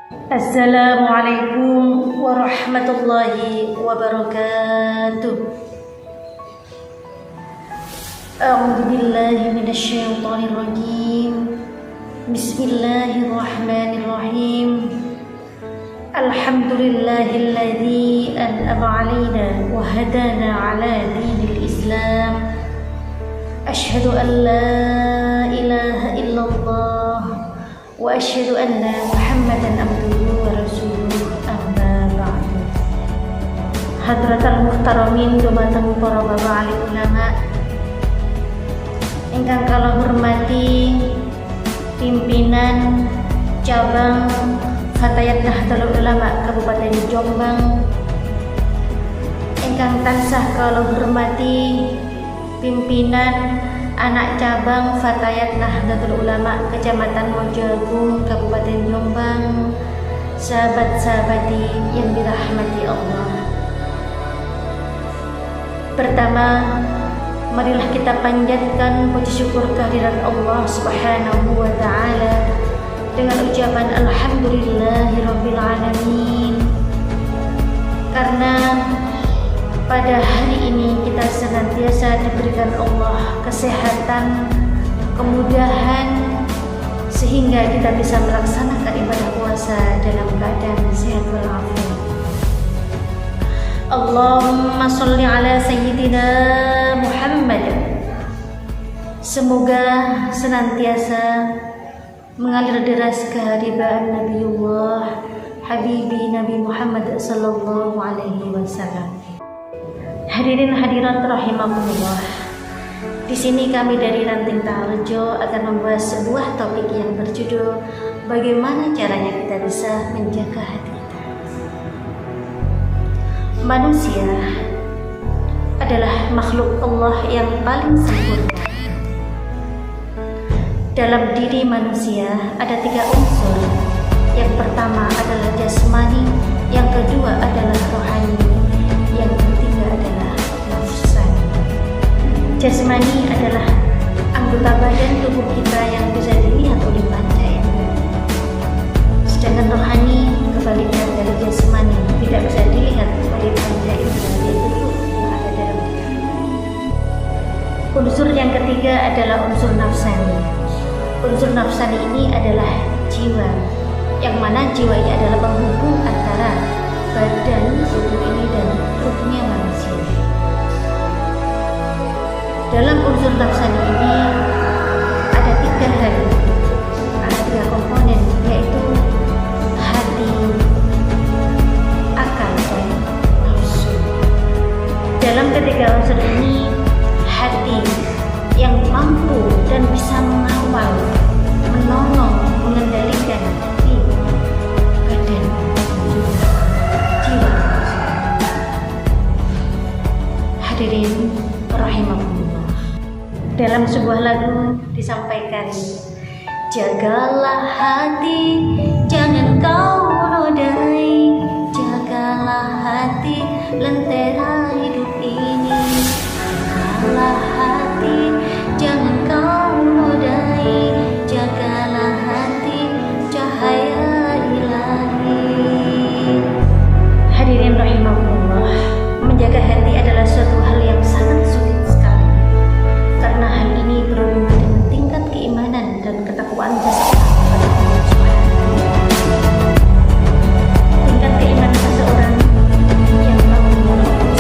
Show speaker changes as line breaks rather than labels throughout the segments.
Assalamualaikum warahmatullahi wabarakatuh. A'udzu billahi minasyaitonir rajim. Bismillahirrahmanirrahim. Alhamdulillahilladzi an'ama 'alaina wa hadana 'ala dinil Islam. Asyhadu an la ilaha illallah wa asyhadu anna Muhammadan abduhu wa rasuluh, amma ba'du. Hadratal muhtaramin dumateng para bapak alim ulama ingkang kala hormati pimpinan cabang Fatayat Nahdlatul Ulama Kabupaten Jombang, ingkang tansah kala hormati pimpinan anak cabang Fatayat Nahdlatul Ulama Kecamatan Mojoagung Kabupaten Jombang, sahabat-sahabati yang dirahmati Allah. Pertama, marilah kita panjatkan puji syukur kehadirat Allah Subhanahu wa taala dengan ucapan alhamdulillahirabbil alamin. Karena pada hari ini kita senantiasa diberikan Allah kesehatan, kemudahan, sehingga kita bisa melaksanakan ibadah puasa dalam keadaan sehat walafiat. Allahumma sholli ala sayyidina Muhammad. Semoga senantiasa mengalir deras keharibaan Nabiullah Habibi Nabi Muhammad sallallahu alaihi wasallam. Hadirin hadirat rahimakumullah. Di sini kami dari Ranting Taharjo akan membahas sebuah topik yang berjudul bagaimana caranya kita bisa menjaga hati kita. Manusia adalah makhluk Allah yang paling sempurna. Dalam diri manusia ada 3 unsur. Yang pertama adalah jasmani, yang kedua adalah rohani, yang ketiga adalah nafsani. Jasmani adalah anggota badan tubuh kita yang bisa dilihat oleh panca indera. Sedangkan rohani kebalikan dari jasmani, tidak bisa dilihat oleh panca indera, yaitu ruh yang ada dalam diri. Unsur yang ketiga adalah unsur nafsani. Unsur nafsani ini adalah jiwa, yang mana jiwa ini adalah penghubung antara badan tubuh ini dan ruhnya manusia. Dalam unsur nafsani ini ada 3 hal, ada 3 komponen, yaitu hati, akal, dan nafsu. Dalam ketiga unsur ini, hati yang mampu dan bisa mengawal, menolong, mengendalikan hati, badan, jiwa. Hadirin rahimakumullah. Dalam sebuah lagu disampaikan, jagalah hati, jangan kau nodai, jagalah hati, lentera hidup ini. Jagalah hati, jangan kau nodai, jagalah hati, cahaya ilahi. Hadirin rahimakumullah, menjaga hati adalah suatu hal yang sangat sulit sekali, karena hal ini berhubungan dengan tingkat keimanan dan ketakwaan seseorang kepada Allah Subhanahu wa taala. Tingkat keimanan seseorang yang mau menolong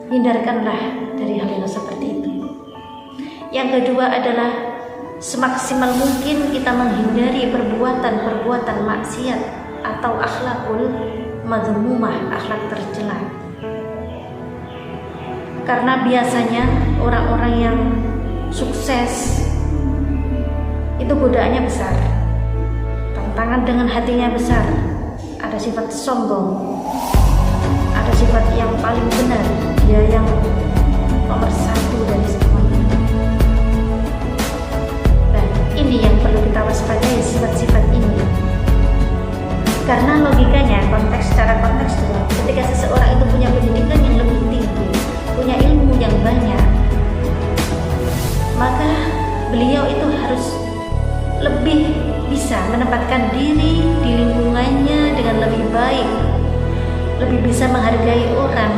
hindarkanlah dari hal yang seperti itu. Yang kedua adalah semaksimal mungkin kita menghindari perbuatan-perbuatan maksiat atau akhlakul madzmumah, akhlak tercela. Karena biasanya orang-orang yang sukses itu godaannya besar, tantangan dengan hatinya besar, ada sifat sombong, ada sifat yang paling benar, dia yang nomor satu dari semuanya. Dan ini yang perlu kita waspadai, sifat-sifat ini. Karena logikanya, secara kontekstual, ketika seseorang itu punya pendidikan yang lebih tinggi, punya ilmu yang banyak, maka beliau itu harus lebih bisa menempatkan diri di lingkungannya dengan lebih baik, lebih bisa menghargai orang,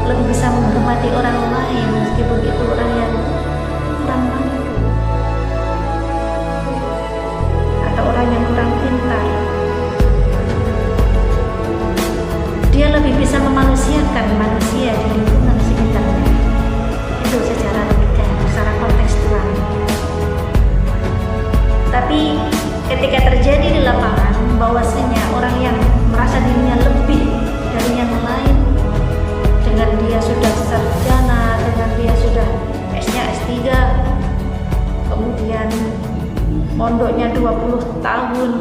lebih bisa menghormati orang lain meskipun itu orang yang kurang mampu atau orang yang kurang pintar. Dia lebih bisa memanusiakan manusia di lingkungan sekitarnya. Itu secara logika, secara kontekstual. Tapi ketika terjadi di lapangan bahwasanya orang yang merasa dirinya lebih dari yang lain, dengan dia sudah sarjana, dengan dia sudah S-nya S3, kemudian mondoknya 20 tahun,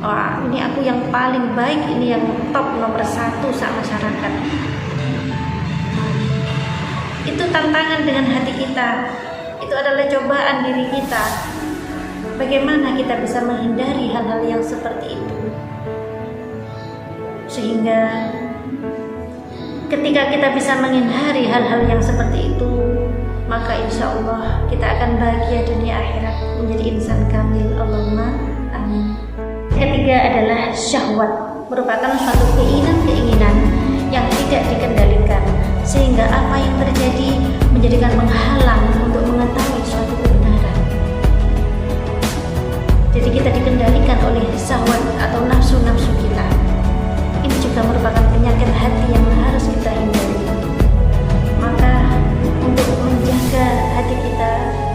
wah ini aku yang paling baik, ini yang top nomor 1 saat masyarakat. Itu tantangan dengan hati kita, itu adalah cobaan diri kita. Bagaimana kita bisa menghindari hal-hal yang seperti itu, sehingga ketika kita bisa menghindari hal-hal yang seperti itu, maka insya Allah kita akan bahagia dunia akhirat, menjadi insan kamil. Allahumma amin. Ketiga adalah syahwat, merupakan suatu keinginan yang tidak dikendalikan, sehingga apa yang terjadi menjadikan menghalang untuk mengetahui suatu kebenaran. Jadi kita dikendalikan oleh syahwat atau nafsu-nafsu kita. Ini juga merupakan penyakit hati yang harus kita hindari. Maka untuk menjaga hati kita,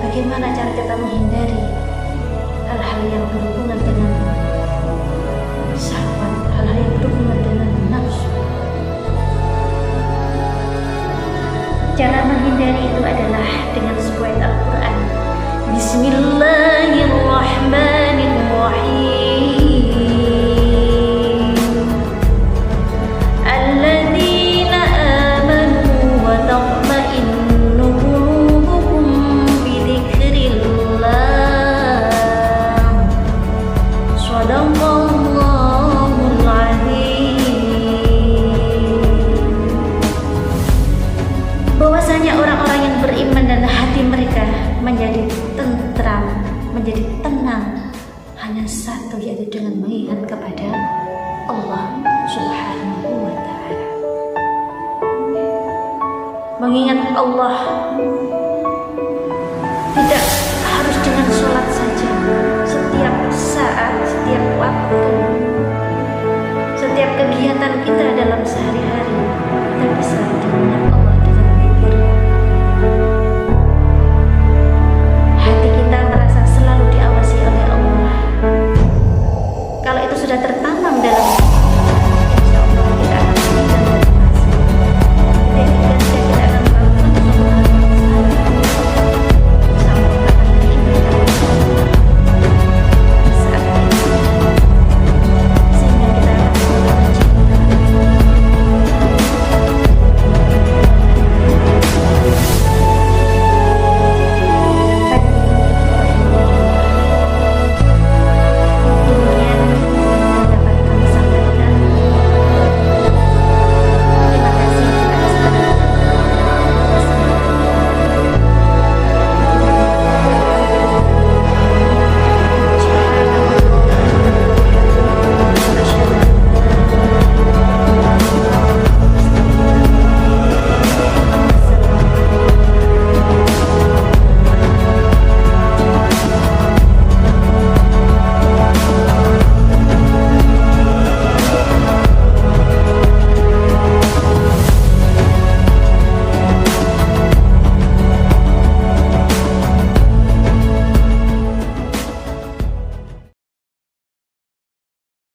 bagaimana cara kita menghindari hal-hal yang berhubungan dengan syahwat, hal-hal yang berhubungan dengan nafsu. Cara menghindari itu adalah dengan sebuah ayat Al-Quran. Bismillahirrahmanirrahim. Alladzina amanu wa tatma'innu qulubuhum bi dzikrillah. Shadaqallahul adzim. Bahwasanya orang-orang yang beriman dan hati mereka menjadi tentram, menjadi tenang, hanya satu, yaitu dengan mengingat kepada Allah Subhanahu wa ta'ala. Mengingat Allah tidak harus dengan sholat saja, setiap saat, setiap waktu, setiap kegiatan kita dalam sehari-hari